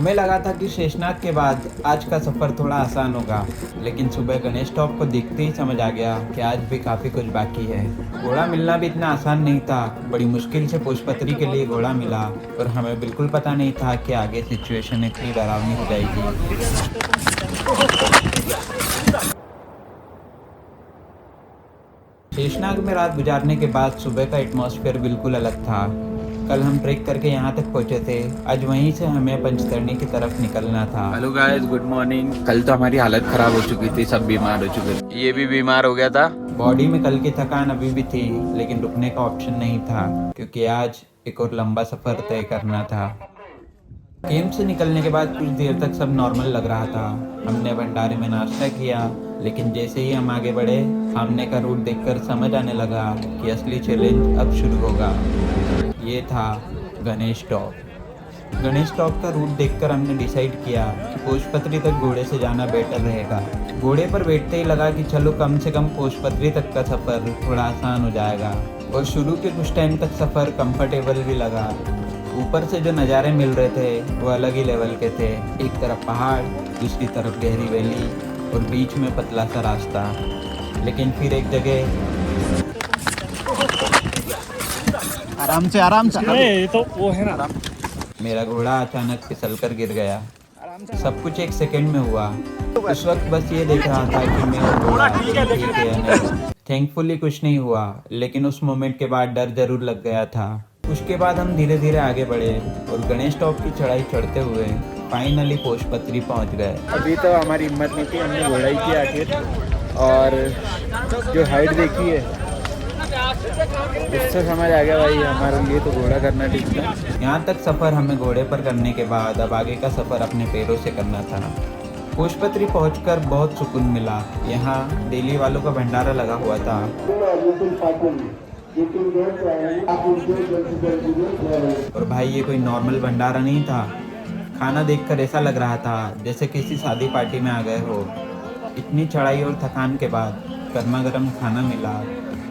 हमें लगा था कि शेषनाग के बाद आज का सफ़र थोड़ा आसान होगा, लेकिन सुबह गणेश टॉप को देखते ही समझ आ गया कि आज भी काफ़ी कुछ बाकी है। घोड़ा मिलना भी इतना आसान नहीं था। बड़ी मुश्किल से पुष्पत्री के लिए घोड़ा मिला और हमें बिल्कुल पता नहीं था कि आगे सिचुएशन इतनी डरावनी हो जाएगी। शेषनाग में रात गुजारने के बाद सुबह का एटमॉस्फेयर बिल्कुल अलग था। कल हम ट्रेक करके यहाँ तक पहुँचे थे, आज वहीं से हमें पंचतरणी की तरफ निकलना था। Hello guys, good morning. कल तो हमारी हालत खराब हो चुकी थी, सब बीमार हो चुके थे। ये भी बीमार हो गया था। बॉडी में कल की थकान अभी भी थी, लेकिन रुकने का ऑप्शन नहीं था, क्योंकि आज एक और लंबा सफर तय करना था। कैंप से निकलने के बाद कुछ देर तक सब नॉर्मल लग रहा था। हमने भंडारे में नाश्ता किया, लेकिन जैसे ही हम आगे बढ़े, सामने का रूट देखकर समझ आने लगा कि असली चैलेंज अब शुरू होगा। ये था गणेश टॉप। गणेश टॉप का रूट देखकर हमने डिसाइड किया कि पुष्पत्री तक घोड़े से जाना बेटर रहेगा। घोड़े पर बैठते ही लगा कि चलो कम से कम पुष्पत्री तक का सफ़र थोड़ा आसान हो जाएगा, और शुरू के कुछ टाइम तक सफ़र कंफर्टेबल भी लगा। ऊपर से जो नज़ारे मिल रहे थे वो अलग ही लेवल के थे। एक तरफ पहाड़, दूसरी तरफ गहरी वैली और बीच में पतला सा रास्ता। लेकिन फिर एक जगह आराम से ये तो वो है ना, मेरा घोड़ा अचानक फिसल कर गिर गया। सब कुछ एक सेकंड में हुआ। उस वक्त बस ये देख रहा था कि मेरा घोड़ा ठीक है या नहीं। थैंकफुली कुछ नहीं हुआ, लेकिन उस मोमेंट के बाद डर जरूर लग गया था। उसके बाद हम धीरे धीरे आगे बढ़े और गणेश टॉप की चढ़ाई चढ़ते हुए फाइनली पुष्पत्री पहुंच गए। अभी तो हमारी हिम्मत नहीं थी, हमने घोड़ा ही किया आखिर, और जो हाइट देखी है उससे समझ आ गया भाई हमारे लिए तो घोड़ा करना ठीक था। यहाँ तक सफ़र हमें घोड़े पर करने के बाद अब आगे का सफ़र अपने पैरों से करना था। पुष्पत्री पहुंचकर बहुत सुकून मिला। यहाँ दिल्ली वालों का भंडारा लगा हुआ था। और भाई ये कोई नॉर्मल भंडारा नहीं था। खाना देखकर ऐसा लग रहा था जैसे किसी शादी पार्टी में आ गए हो। इतनी चढ़ाई और थकान के बाद गर्मा गर्म खाना मिला।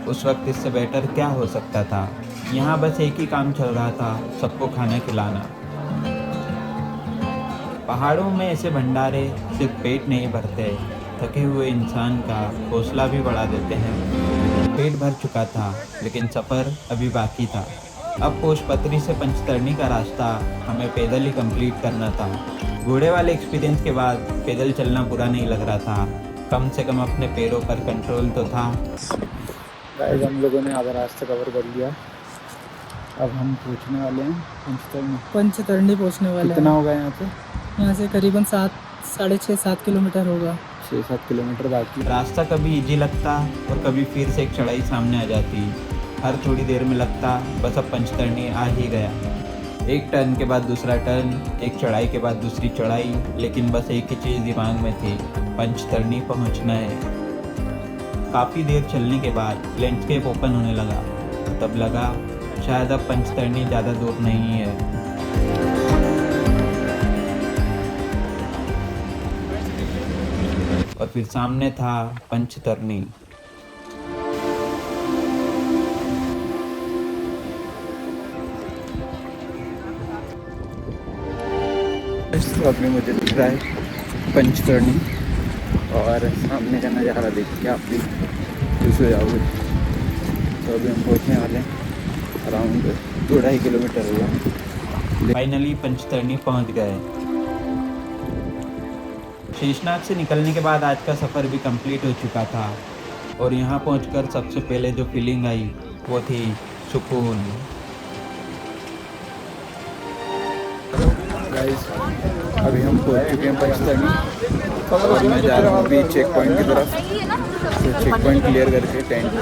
उस वक्त इससे बेटर क्या हो सकता था। यहाँ बस एक ही काम चल रहा था, सबको खाना खिलाना। पहाड़ों में ऐसे भंडारे सिर्फ पेट नहीं भरते, थके हुए इंसान का हौसला भी बढ़ा देते हैं। पेट भर चुका था, लेकिन सफ़र अभी बाकी था। अब पुष्पत्री से पंचतरणी का रास्ता हमें पैदल ही कंप्लीट करना था। घोड़े वाले एक्सपीरियंस के बाद पैदल चलना बुरा नहीं लग रहा था। कम से कम अपने पैरों पर कंट्रोल तो था। गाइस, हम लोगों ने आधा रास्ता कवर कर लिया। अब हम पहुँचने वाले हैं पंचतरणी पहुंचने वाले कितना हैं। होगा यहाँ पे? यहाँ से करीबन 6.5-7 किलोमीटर होगा। 6-7 किलोमीटर बाकी। रास्ता कभी इजी लगता और कभी फिर से एक चढ़ाई सामने आ जाती। हर थोड़ी देर में लगता बस अब पंचतरणी आ ही गया। एक टर्न के बाद दूसरा टर्न, एक चढ़ाई के बाद दूसरी चढ़ाई, लेकिन बस एक ही चीज़ दिमाग में थी, पंचतरणी पहुंचना है। काफ़ी देर चलने के बाद लैंडस्केप ओपन होने लगा, तब लगा शायद अब पंचतरणी ज़्यादा दूर नहीं है। और फिर सामने था पंचतरणी। अभी मुझे दिख रहा है पंचतरणी, और सामने का नज़ारा देख के आप भी खुश हो जाओगे। तो अभी हम पहुँचने वाले हैं, अराउंड 2-2.5 किलोमीटर हुआ। फाइनली पंचतरणी पहुंच गए। शेषनाग से निकलने के बाद आज का सफ़र भी कंप्लीट हो चुका था, और यहाँ पहुंचकर सबसे पहले जो फीलिंग आई वो थी सुकून। गाइस, अभी हम पहुँच चुके हैं पंचतरणी, और मैं जा रहा हूँ अभी चेक पॉइंट की तरफ। तो चेक पॉइंट क्लियर करके टेंट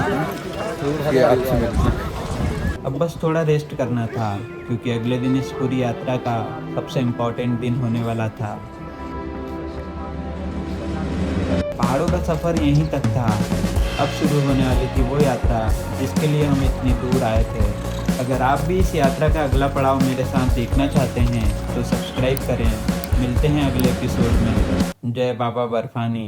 ये आपसे मिलते हैं। अब बस थोड़ा रेस्ट करना था, क्योंकि अगले दिन इस पूरी यात्रा का सबसे इम्पोर्टेंट दिन होने वाला था। पहाड़ों का सफ़र यहीं तक था। अब शुरू होने वाली थी वो यात्रा जिसके लिए हम इतनी दूर आए थे। अगर आप भी इस यात्रा का अगला पड़ाव मेरे साथ देखना चाहते हैं तो सब्सक्राइब करें। मिलते हैं अगले एपिसोड में। जय बाबा बर्फानी।